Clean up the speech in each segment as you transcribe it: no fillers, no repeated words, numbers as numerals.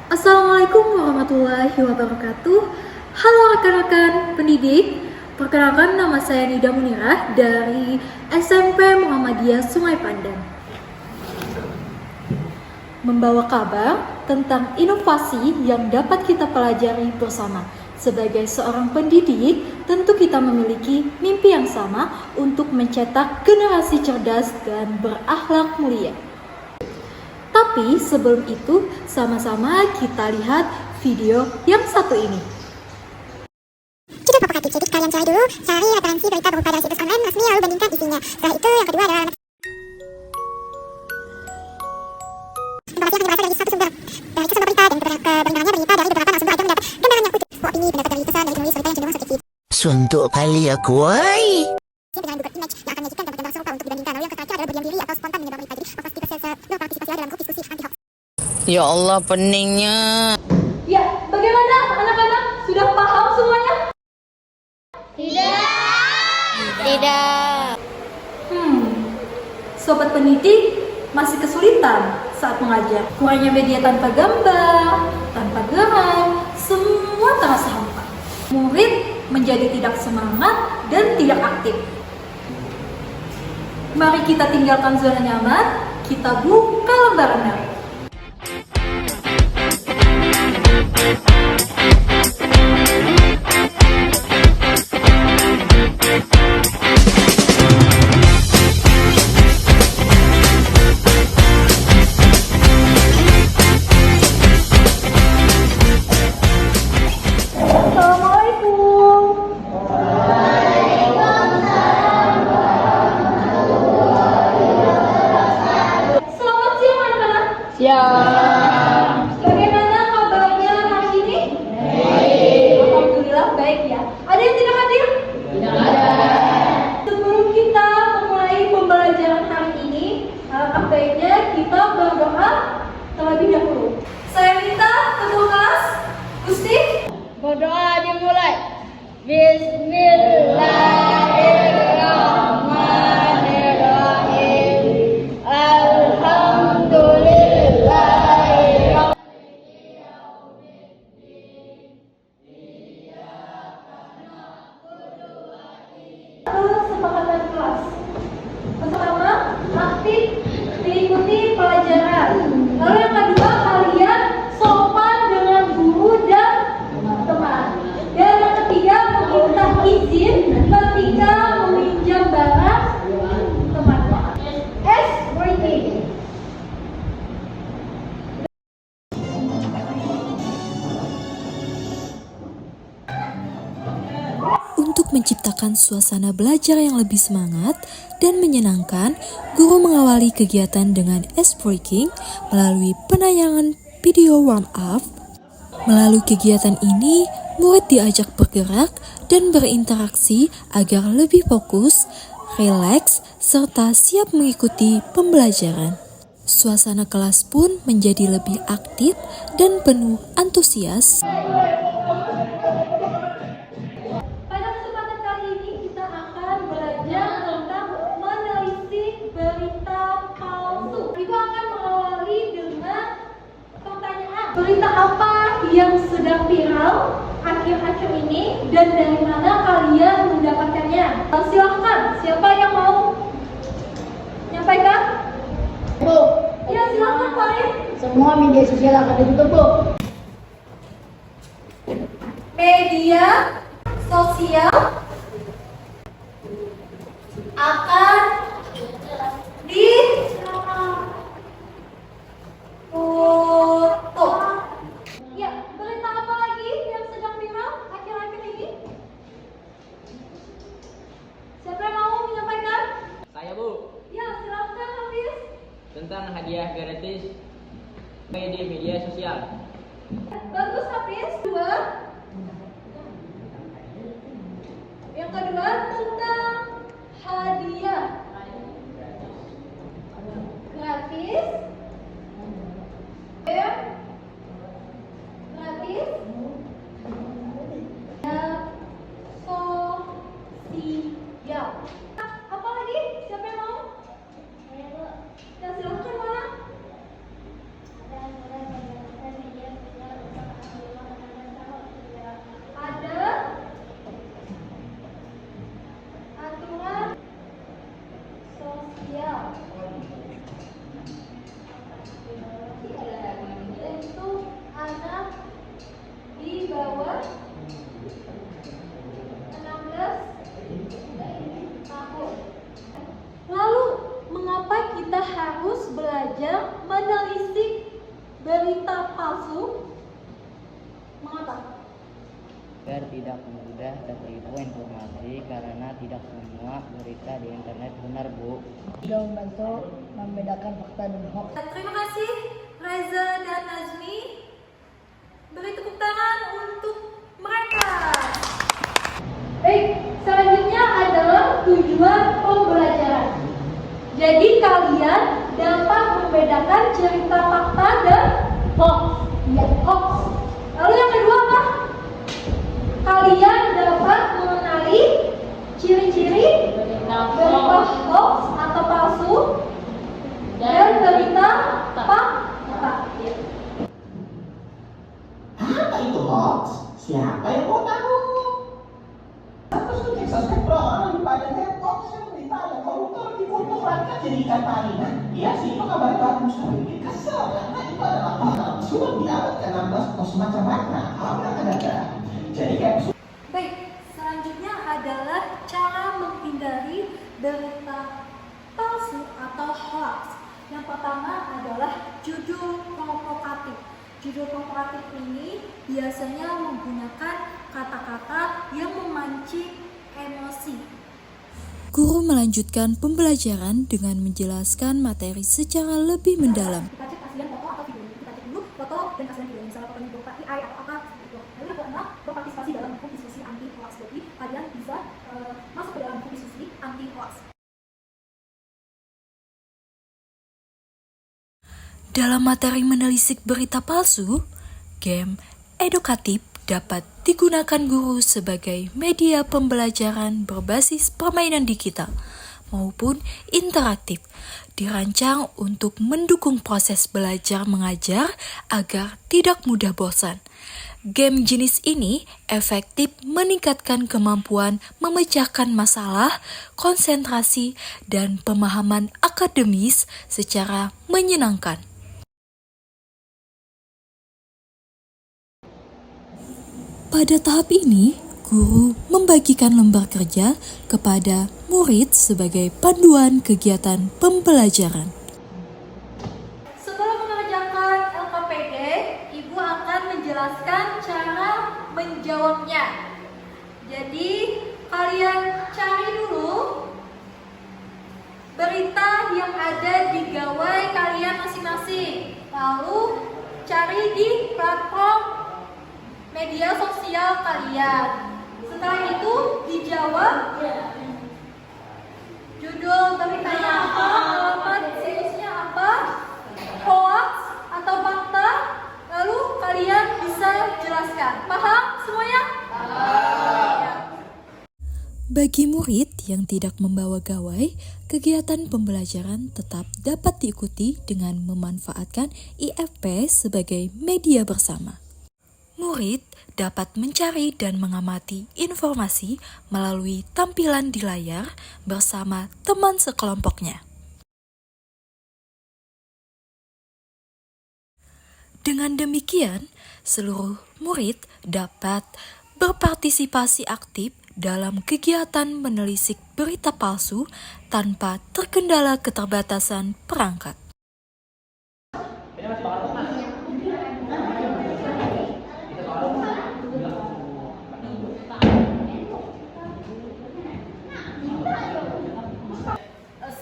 Assalamualaikum warahmatullahi wabarakatuh. Halo rekan-rekan pendidik, perkenalkan nama saya Nida Munirah dari SMP Muhammadiyah Sungai Pandan. Membawa kabar tentang inovasi yang dapat kita pelajari bersama. Sebagai seorang pendidik, tentu kita memiliki mimpi yang sama untuk mencetak generasi cerdas dan berakhlak mulia. Tapi sebelum itu, sama-sama kita lihat video yang satu ini. Cukup provokatif, jadi kalian cari dulu, cari referensi berita berupa dari situs online resmi lalu bandingkan isinya. Setelah itu yang kedua adalah informasi yang berasal dari satu sumber berita dan kebenarannya berita dari beberapa narasumber agar mendapat gambaran yang utuh. Opini pendapat dari pesan dari penulis berita yang cenderung subjektif. Suntuk kali ya kuai. Dengan Google Image yang akan menyajikan gambar-gambar serupa untuk dibandingkan. Lalu yang terakhir adalah berdiam diri atau spontan menyebar berita. Jadi berpartisipasi dalam grup diskusi anti-hoax. Ya Allah peningnya. Ya, bagaimana anak-anak? Sudah paham semuanya? Tidak. Sobat pendidik masih kesulitan saat mengajar. Kurangnya media tanpa gambar, tanpa gerak, semua terasa hampa. Murid menjadi tidak semangat dan tidak aktif. Mari kita tinggalkan zona nyaman, kita buka lembaran baru. Bagaimana kabarnya hari ini? Baik. Alhamdulillah baik ya. Ada yang tidak hadir? Tidak ada. Sebelum kita memulai pembelajaran hari ini, alangkah baiknya kita berdoa terlebih dahulu. Saya minta ketua kelas, Gusti, Berdoa dimulai. Bismillahirrahmanirrahim. Alhamdulillah. kesepakatan kelas. Pertama, aktif mengikuti pelajaran. Lalu yang kedua, kalian sopan dengan guru dan teman. Dan yang ketiga, meminta izin ketika meminjam barang teman. S. Breaking. Untuk menciptakan suasana belajar yang lebih semangat dan menyenangkan, guru mengawali kegiatan dengan ice breaking melalui penayangan video warm up. Melalui kegiatan ini, murid diajak bergerak dan berinteraksi agar lebih fokus, rileks, serta siap mengikuti pembelajaran. Suasana kelas pun menjadi lebih aktif dan penuh antusias. Pada kesempatan kali ini kita akan belajar tentang menelisik berita palsu. Kita akan mengawali dengan pertanyaan. Berita apa yang sedang viral akhir-akhir ini dan dari mana kalian mendapatkannya? Silahkan, siapa yang mau menyampaikan? Bu, Ya, silahkan Farid. semua media sosial akan ditutup, Bu. Media sosial akan ditutup. Ya, berita apa lagi yang sedang viral akhir-akhir ini? Siapa yang mau menyampaikan? Saya Bu, Ya, silakan Hafiz. tentang hadiah gratis di media sosial. Bagus Hafiz. Dua. Yang kedua tentang hadiah gratis. Gratis. Sosial. Apa lagi? Siapa yang mau? Ya silahkan mana? berita palsu. Mengapa? Agar tidak mudah tertipu informasi karena tidak semua berita di internet benar, Bu. Sudah membantu membedakan fakta dan hoax. Terima kasih Reza dan Nazmi. Beri tepuk tangan untuk mereka. Baik, selanjutnya adalah tujuan pembelajaran. Jadi kalian dapat membedakan cerita fakta dan hoax. Ya, hoax. Lalu yang kedua apa? Kalian dapat mengenali ciri-ciri berita hoax atau palsu dan berita fakta. Apa itu hoax? Siapa yang mau tahu? Apa sudah suspek orang pada hoax yang berita ada koruptor dikutuk rakyat jadi ikan tarinan? Iya sih, itu kabar bagus, tapi bikin kesel karena itu adalah hal sudah di abad ke-16 atau semacam-macam. Hal yang ada. Jadi kayak Baik, selanjutnya adalah cara menghindari berita palsu atau hoax. Yang pertama adalah judul provokatif. Judul provokatif ini biasanya menggunakan kata-kata yang memancing emosi. Guru melanjutkan pembelajaran dengan menjelaskan materi secara lebih mendalam. Kita cek aslian foto atau video. Kita cek dulu foto dan aslian video. Misalnya fotonya berupa AI atau apa gitu. Lalu yang keenam, berpartisipasi dalam buku diskusi anti hoax. Jadi kalian bisa masuk ke dalam buku diskusi anti hoax. Dalam materi menelisik berita palsu, game edukatif dapat digunakan guru sebagai media pembelajaran berbasis permainan digital maupun interaktif, dirancang untuk mendukung proses belajar mengajar agar tidak mudah bosan. Game jenis ini efektif meningkatkan kemampuan memecahkan masalah, konsentrasi, dan pemahaman akademis secara menyenangkan. Pada tahap ini, guru membagikan lembar kerja kepada murid sebagai panduan kegiatan pembelajaran. Sebelum mengerjakan LKPD, Ibu akan menjelaskan cara menjawabnya. Jadi, kalian cari dulu berita yang ada di gawai kalian masing-masing. Lalu, cari di platform media sosial kalian. Setelah itu dijawab judul beritanya apa, alamat situsnya apa, hoax atau fakta, lalu kalian bisa jelaskan. Paham semuanya? Ya. Bagi murid yang tidak membawa gawai, kegiatan pembelajaran tetap dapat diikuti dengan memanfaatkan IFP sebagai media bersama. Murid dapat mencari dan mengamati informasi melalui tampilan di layar bersama teman sekelompoknya. Dengan demikian, seluruh murid dapat berpartisipasi aktif dalam kegiatan menelisik berita palsu tanpa terkendala keterbatasan perangkat.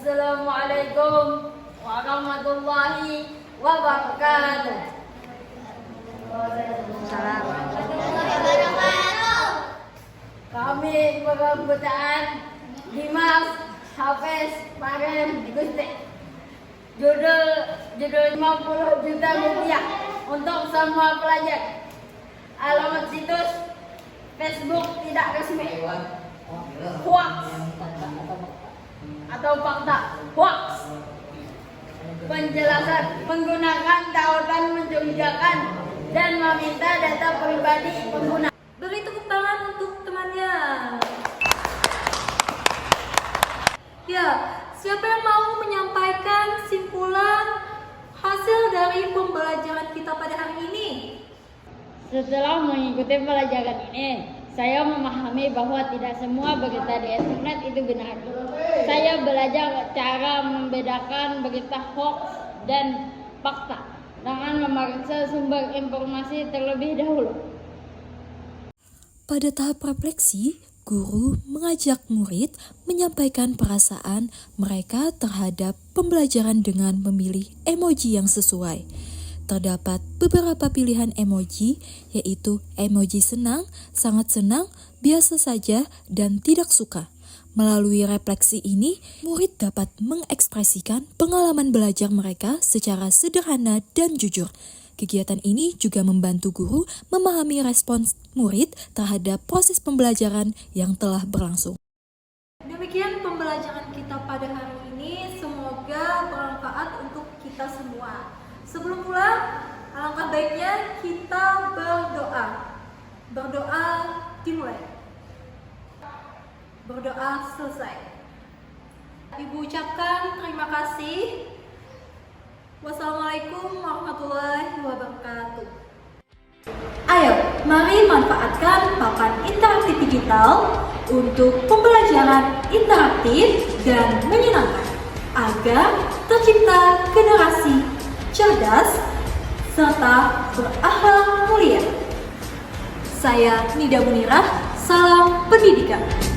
Assalamualaikum warahmatullahi wabarakatuh. Kami berkebutaan Dimas Hafiz Paren Gusti. Judul 50 juta rupiah untuk semua pelajar. Alamat situs Facebook tidak resmi. Hoax atau fakta hoax. Penjelasan menggunakan tautan mencurigakan dan meminta data pribadi pengguna. Beri tepuk tangan untuk temannya. Ya, siapa yang mau menyampaikan simpulan hasil dari pembelajaran kita pada hari ini? Setelah mengikuti pelajaran ini, saya memahami bahwa tidak semua berita di internet itu benar. Saya belajar cara membedakan berita hoax dan fakta. dengan memeriksa sumber informasi terlebih dahulu. Pada tahap refleksi, guru mengajak murid menyampaikan perasaan mereka terhadap pembelajaran dengan memilih emoji yang sesuai. Terdapat beberapa pilihan emoji, yaitu emoji senang, sangat senang, biasa saja, dan tidak suka. Melalui refleksi ini, murid dapat mengekspresikan pengalaman belajar mereka secara sederhana dan jujur. Kegiatan ini juga membantu guru memahami respons murid terhadap proses pembelajaran yang telah berlangsung. Demikian pembelajaran kita pada hari ini, semoga bermanfaat untuk kita semua. Sebelum pulang, alangkah baiknya kita berdoa. Berdoa dimulai. Berdoa selesai. Ibu ucapkan terima kasih. Wassalamualaikum warahmatullahi wabarakatuh. Ayo, mari manfaatkan papan interaktif digital untuk pembelajaran interaktif dan menyenangkan agar tercipta generasi cerdas serta berakhlak mulia. Saya Nida Munirah, salam pendidikan.